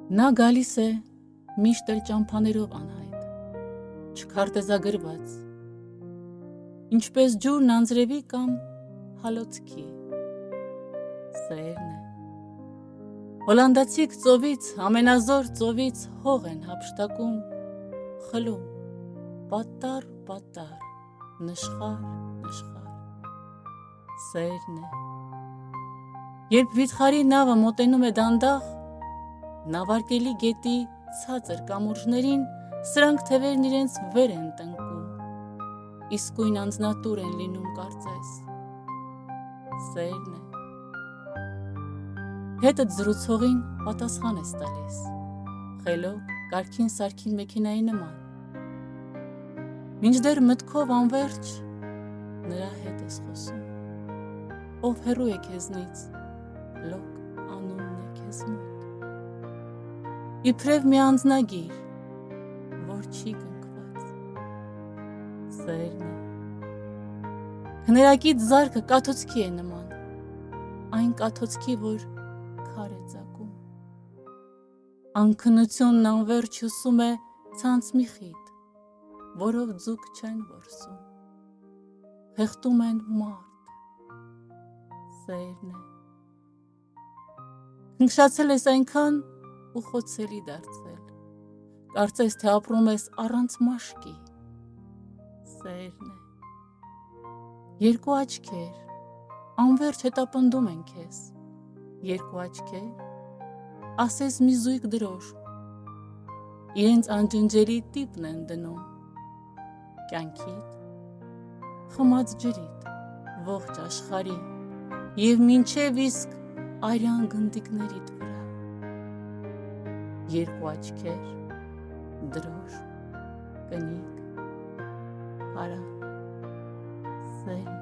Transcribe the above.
Նա գալիս է միշտ էլ ճամփաներով անհայտ, չքարտեզագրված, ինչպես ջուրն անձրևի կամ հալոցքի, սերն է։ Հոլանդացիք ծովից, ամենազոր ծովից հող են հափշտակում, խլում, պատար, նշխար, սերն է։ Երբ վիթխարի նավը մոտենում է դանդաղ, նավարկելի գետի ցածր կամուրջներին սրանք թևերն իրենց վեր են տնկում, իսկույն անձնատուր են լինում կարծես, սերն է։ Հետդ զրուցողին պատասխան ես տալիս, խելոք կարգին սարքին մեքենայի նման, մինչդեռ մտքով անվերջ նրա հետ ես խոսում, ով հեռու է քեզնից, լոկ անունն է քեզ մոտ, իբրև մի անձնագիր, որ չի կնքված, սերն է։ Քներակից զարկը կաթոցքի է նման, այն կաթոցքի, որ քար է ծակում, անքնությունն անվերջ հյուսում է ցանց մի խիտ, որով ձուկ չեն որսում, խեղդում են մարդ, սերն է։ Քնքշացել ես այնքան ու խոցելի դարձել, կարծես թե ապրում ես առանց մաշկի, սերն է։ Երկու աչքեր, անվերջ հետապնդում են քեզ, երկու աչքեր, ասես մի զույգ դրոշ, իրենց անջնջելի տիպն են դնում, կյանքիդ, խմած ջրիդ, ողջ աշխարհի և մինչև իսկ արյան գնդիկներիդ վրա, երկու աչքեր, դրոշ, կնիկ, հարան, սերն